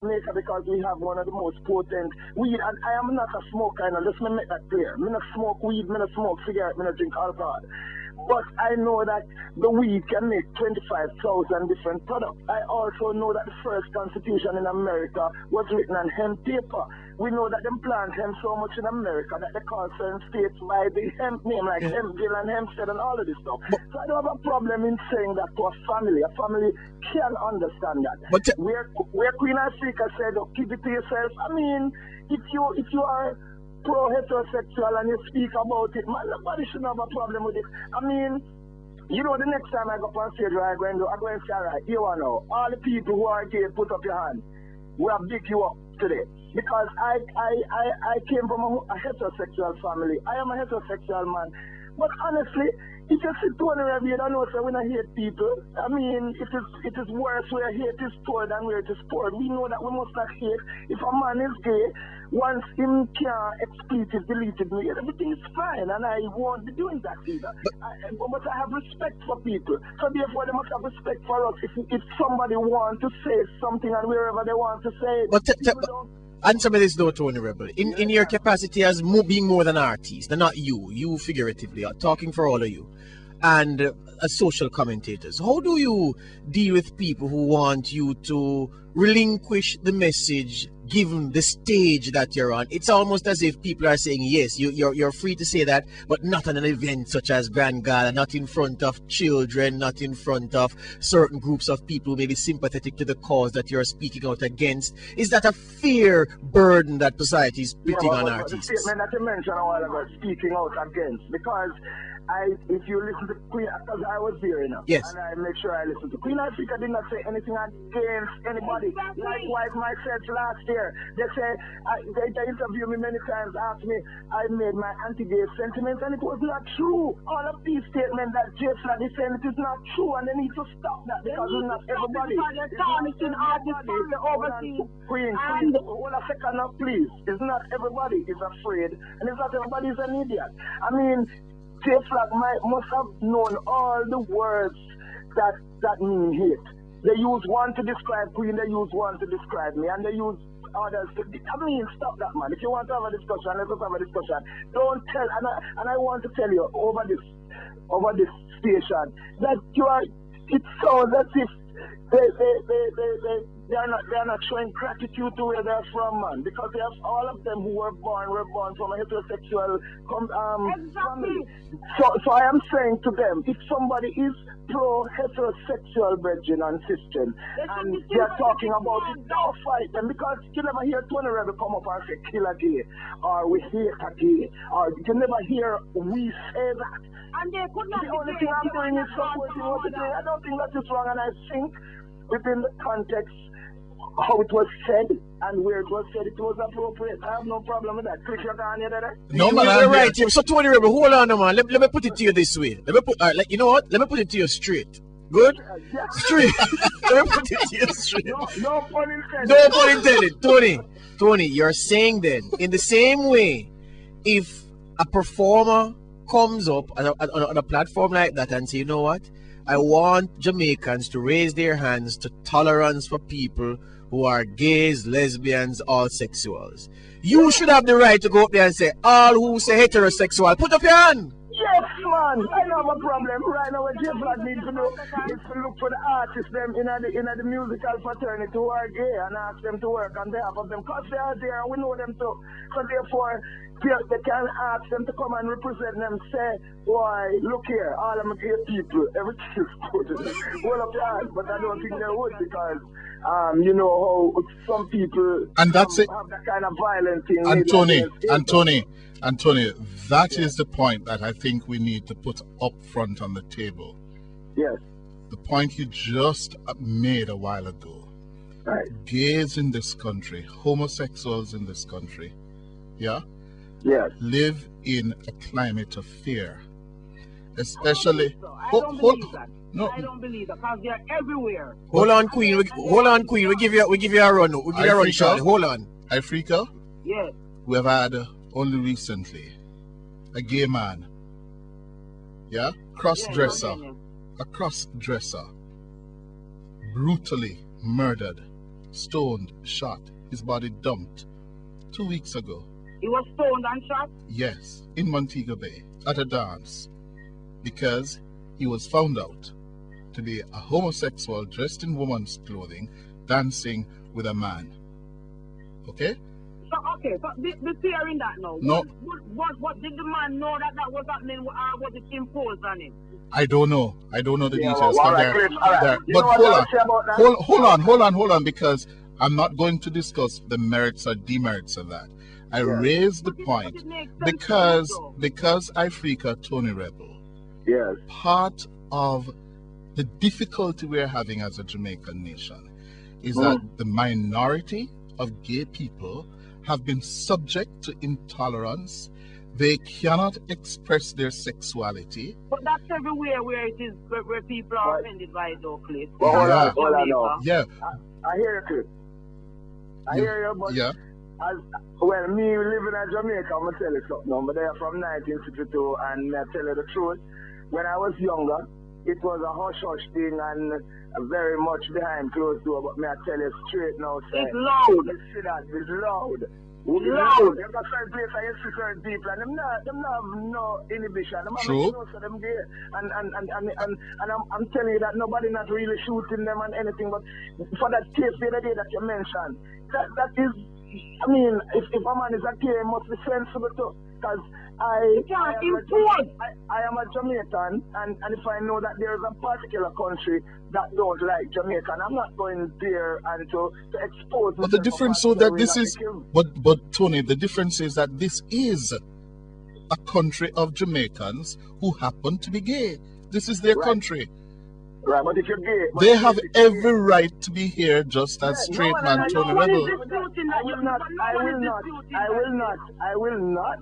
Jamaica because we have one of the most potent weed, and I am not a smoker, and just me make that clear. Me not smoke weed, me not smoke cigarette, me not drink alcohol. But I know that the weed can make 25,000 different products. I also know that the first constitution in America was written on hemp paper. We know that them plant hemp so much in America that they call certain states by the hemp name, like Hempville and Hempstead and all of this stuff. So I don't have a problem in saying that to a family. A family can understand that. But where Queen Ifrica said, oh, keep it to yourself. I mean, if you are pro-heterosexual and you speak about it, man, nobody should have a problem with it. I mean, you know, the next time I go on stage, I'm going to say, all right, you know, all the people who are gay, put up your hand. We have big you up today. Because I came from a heterosexual family. I am a heterosexual man. But honestly, if you sit Tony Rev, you don't know, so we don't hate people. I mean, it is worse where hate is stored than where it is poured. We know that we must not hate. If a man is gay, once him can expletive deleted me, everything is fine, and I won't be doing that either. But I have respect for people. So therefore, they must have respect for us. If somebody wants to say something and wherever they want to say it, but answer me this though, Tony Rebel. In your capacity as being more than an artist, not you figuratively, are talking for all of you, and as social commentators, how do you deal with people who want you to relinquish the message given the stage that you're on? It's almost as if people are saying, yes, you're free to say that, but not on an event such as Grand Gala, not in front of children, not in front of certain groups of people who may be sympathetic to the cause that you're speaking out against. Is that a fair burden that society is putting on artists? The statement that you mentioned a while ago, speaking out against, because if you listen to Queen, because I was there, you know, yes, and I make sure I listen to Queen Ifrica did not say anything against anybody. Likewise, myself last year, they say, they interviewed me many times, asked me, I made my anti-gay sentiments, and it was not true. All of these statements that J Flag is saying, it is not true, and they need to stop that, because it's not everybody. Queen, hold a second now, please. It's not everybody is afraid, and it's not everybody is an idiot. I mean, J Flag must have known all the words that mean hate. They use one to describe Queen, they use one to describe me, and they use others to... I mean, stop that, man. If you want to have a discussion, let us have a discussion. Don't tell... And I want to tell you over this station that you are... It sounds as if they are not showing gratitude to where they're from, man, because they have all of them who were born from a heterosexual family. So I am saying to them, if somebody is pro-heterosexual brethren and sisters, and they're talking about it, don't fight them, because you never hear Tony Rebel come up and say kill a gay, or we hate a gay, or you never hear we say that. And they could not. The only thing I'm doing is supporting what they're doing. I don't think that is wrong, and I think within the context how it was said and where it was said, it was appropriate. I have no problem with that. Chris, you're going here today? No, man, you're right. So Tony Rebel, hold on, man. Let me put it to you this way. You know what? Let me put it to you straight. Good? Yeah. Straight. Let me put it to you straight. No pun intended. No pun intended. Tony, you're saying then, in the same way, if a performer comes up on a platform like that and say, you know what? I want Jamaicans to raise their hands to tolerance for people who are gays, lesbians, all sexuals. You should have the right to go up there and say, all who say heterosexual, put up your hand. Yes, man. I don't have a problem. Right now, what J Flag needs to do is to look for the artists them in the musical fraternity who are gay and ask them to work on behalf of them, because they are there and we know them too. So therefore, they can ask them to come and represent them, say, why, look here, all of them gay people, everything is good. Well up your hands, but I don't think they would, because you know how some people and that's it. Have that kind of violent thing. Anthony, that is the point that I think we need to put up front on the table. Yes. The point you just made a while ago. Right. Gays in this country, homosexuals in this country, yeah? Yes. Live in a climate of fear. Especially... I don't believe that. No. I don't believe that, because they're everywhere. Hold on, Queen. We give you a run. We give you a run, Charlie. Hold on. Ifrica? Yes. We have had only recently a gay man, yeah, a cross-dresser, brutally murdered stoned, shot, his body dumped 2 weeks ago. He was stoned and shot? Yes, in Montego Bay at a dance because he was found out to be a homosexual dressed in woman's clothing dancing with a man. Okay? So the fear in that now. No. What did the man know that was happening, or was it imposed on him? I don't know. I don't know the details. Well, But, right, Chris, all right. but hold on, that? because I'm not going to discuss the merits or demerits of that. I raised the point because Ifrica, Tony Rebel, yes, part of the difficulty we're having as a Jamaican nation is that the minority of gay people have been subject to intolerance. They cannot express their sexuality. But that's everywhere where it is where people are offended by it, though, Cliff. Well, hold on now. Yeah. I hear you, Cliff. I hear you, but well, me living in Jamaica, I'm going to tell you something. I'm there from 1962, and I tell you the truth. When I was younger, it was a hush-hush thing and very much behind closed door, but me I tell you straight now, sir. It's loud. See that? It's loud. Loud. There's a certain place I see certain people, and them not have no inhibition. Them True. have no them there. And I'm telling you that nobody not really shooting them and anything, but for that case the other day that you mentioned, that is, I mean, if a man is a gay, it must be sensible too. Because I am a Jamaican, and if I know that there is a particular country that don't like Jamaica, I'm not going there and to expose. But the difference so that this is, but Tony, the difference is that this is a country of Jamaicans who happen to be gay. This is their country. Right, but if you're gay, they have every right to be here just as straight man Tony Rebel. I will not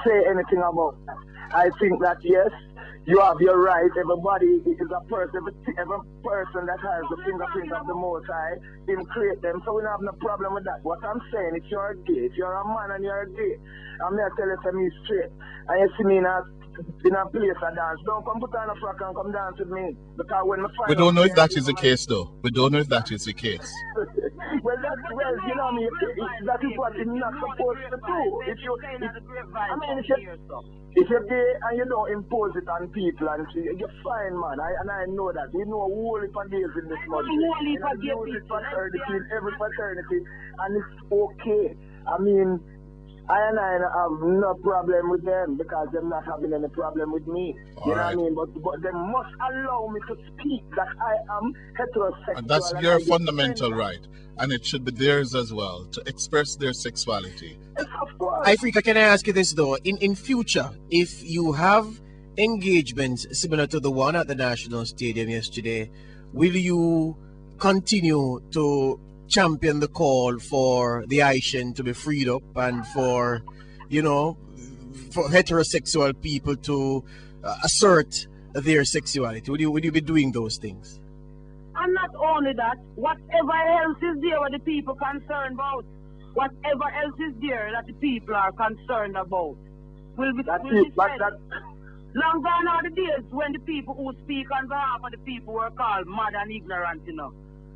say anything about that. I think that yes, you have your right. Everybody is a person. Every person that has the fingerprint of the Most High, Him create them. So we don't have no problem with that. What I'm saying, if you're gay, if you're a man and you're gay, I'm going to tell you to me straight. And you see me in a place I dance. Don't come put on a frock and come dance with me. Because when we don't know if that is the case, though. We don't know if that is the case. Well, you know me. That is what you're not supposed to do. If you're gay and you don't impose it on people, and you're fine, man. I know that. We know a whole heap of gays in this country. Music fraternity, in every fraternity, and it's okay. I mean, I have no problem with them because they're not having any problem with me. You know what I mean? But they must allow me to speak that I am heterosexual. And that's your fundamental right. And it should be theirs as well, to express their sexuality. Of course. Ifrica, can I ask you this though? In future, if you have engagements similar to the one at the National Stadium yesterday, will you continue to champion the call for the Haitian to be freed up and for, for heterosexual people to assert their sexuality? Would you be doing those things? And not only that, whatever else is there what the people concerned about, whatever else is there that the people are concerned about, will be said. Long gone are the days when the people who speak on behalf of the people were called mad and ignorant,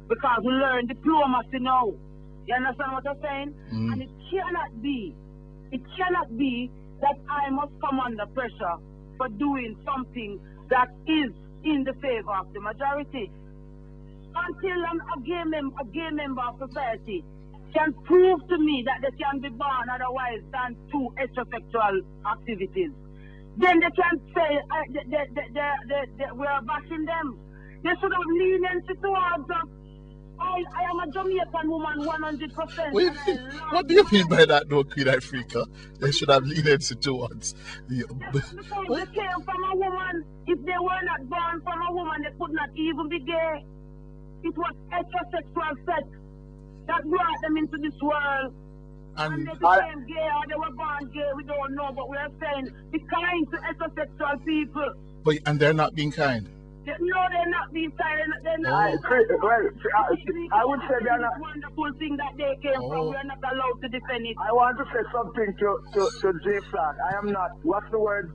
because we learn diplomacy now. You understand what I'm saying? And it cannot be that I must come under pressure for doing something that is in the favor of the majority. Until a gay member of society can prove to me that they can be born otherwise than through heterosexual activities, then they can say we are bashing them. They should have leniency towards us. I am a Jamaican woman 100%. What do you mean by that, though, Queen Ifrica? They should have leniency towards because they came from a woman. If they were not born from a woman, they could not even be gay. It was heterosexual sex that brought them into this world. And they became gay or they were born gay, we don't know, but we are saying be kind to heterosexual people. And they're not being kind? No, they're not being kind. They're not. I would say they're not. Wonderful thing that they came from. We're not allowed to defend it. I want to say something to J Flag. I am not, what's the word?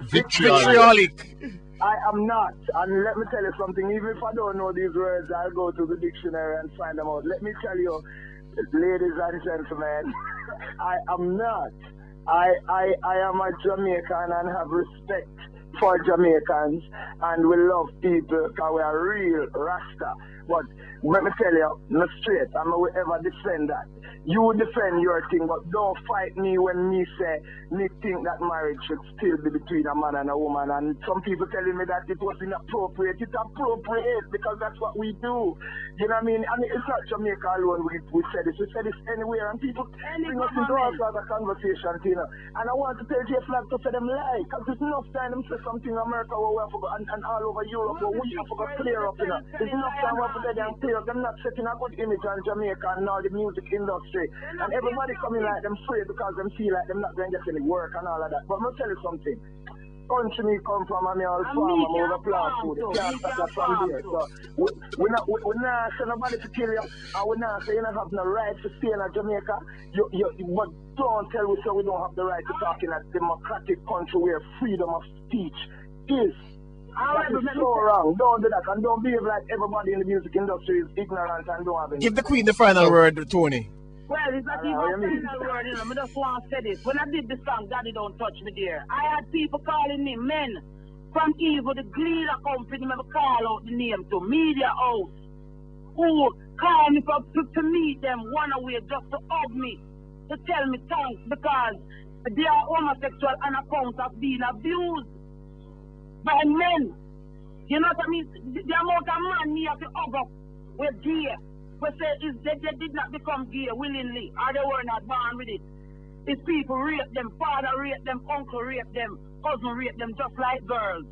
Vitriolic. I am not. And let me tell you something. Even if I don't know these words, I'll go to the dictionary and find them out. Let me tell you, ladies and gentlemen, I am not. I am a Jamaican and have respect for Jamaicans, and we love people because we are real Rasta. But let me tell you, not straight, I will ever defend that. You defend your thing, but don't fight me when me say me think that marriage should still be between a man and a woman. And some people telling me that it was inappropriate. It's appropriate because that's what we do. You know what I mean? And it's not Jamaica alone we said this. We said this anywhere, and people bring us into all sorts of conversations, you know. And I want to tell J Flag to say them lie, because there's enough time them say something in America where we have to go, and all over Europe where we have to go clear up, you know. There's enough time we have to get them clear up. They're not setting a good image on Jamaica and all the music industry. And everybody coming like them free because them feel like them not going to get any work and all of that. But I'm going to tell you something. Country me come from, and me all farm, I'm over plant food. You can't start that from there. So we not say nobody to kill you, and we not say you don't have no right to stay in Jamaica. But don't tell us so we don't have the right to talk in a democratic country where freedom of speech is. That is so wrong. Don't do that, and don't behave like everybody in the music industry is ignorant and don't have any. Give the Queen the final word, Tony. Well, it's not even a final word, you know. I just want to say this. When I did the song, Daddy Don't Touch Me Dear, I had people calling me men from even the Gleaner company, never call out the name to Media House, who call me to meet them one away just to hug me, to tell me thanks because they are homosexual on account of being abused by men. You know what I mean? The amount of man me have to hug up with gay. We say they did not become gay willingly, or they were not born with it. If people rape them, father rape them, uncle rape them, cousin rape them, just like girls.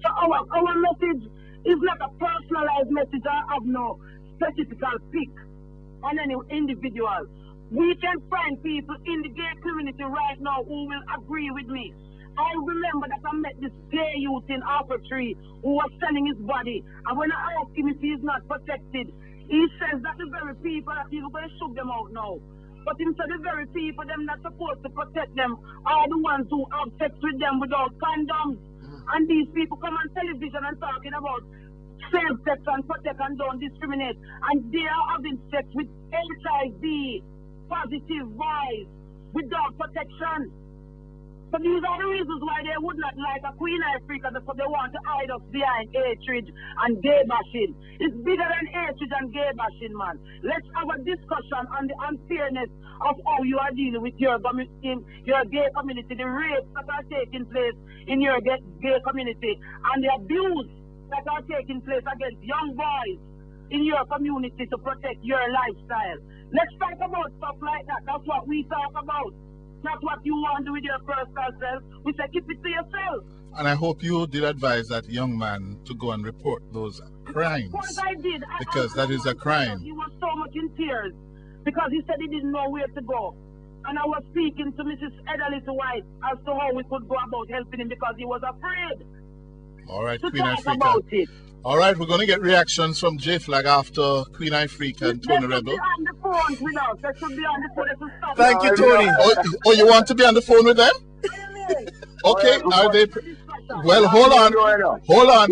So our message is not a personalized message. I have no specific pick on any individual. We can find people in the gay community right now who will agree with me. I remember that I met this gay youth in Pt3 who was selling his body, and when I asked him if he is not protected, he says that the very people that he's going to shoot them out now. But instead the very people them not supposed to protect them are the ones who have sex with them without condoms. And these people come on television and talking about safe sex and protect and don't discriminate. And they are having sex with HIV positive boys without protection. So these are the reasons why they would not like a Queen Ifrica, because they want to hide us behind hatred and gay bashing. It's bigger than hatred and gay bashing, man. Let's have a discussion on the unfairness of how you are dealing with your gay community, the rapes that are taking place in your gay community, and the abuse that are taking place against young boys in your community to protect your lifestyle. Let's talk about stuff like that. That's what we talk about. Not what you want to do with your personal self. We say keep it to yourself. And I hope you did advise that young man to go and report those crimes. Of course I did. Because that is a crime. He was so much in tears because he said he didn't know where to go. And I was speaking to Mrs. Edalis White as to how we could go about helping him because he was afraid. All right, to Queen talk Ifrica. about it. All right, we're going to get reactions from J Flag after Queen Ifrica and Tony Rebel. They should be on the phone with us. They should be on the phone. They should stop. Thank you, Tony. Oh, you want to be on the phone with them? Okay, are they... Well, hold on. Hold on.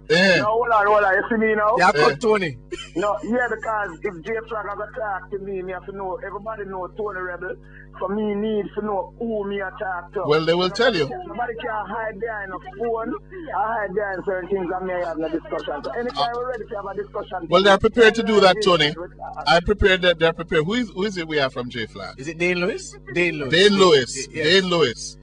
Yeah. No, hold on. You see me now? Yeah, cut Tony. No, yeah, because if J Flag has a talk to me, I have to know, everybody know Tony Rebel. So me need to know who me attack to. Well, they will tell you. Nobody can hide behind a phone. I hide behind certain things and may have a discussion. So anytime we're ready to have a discussion. Well, they're prepared to do that, Tony. I prepared that they're prepared. Who is it we have from J Flag? Is it Dane Lewis? Dane Lewis. Dane Lewis. Yes. Dane Lewis.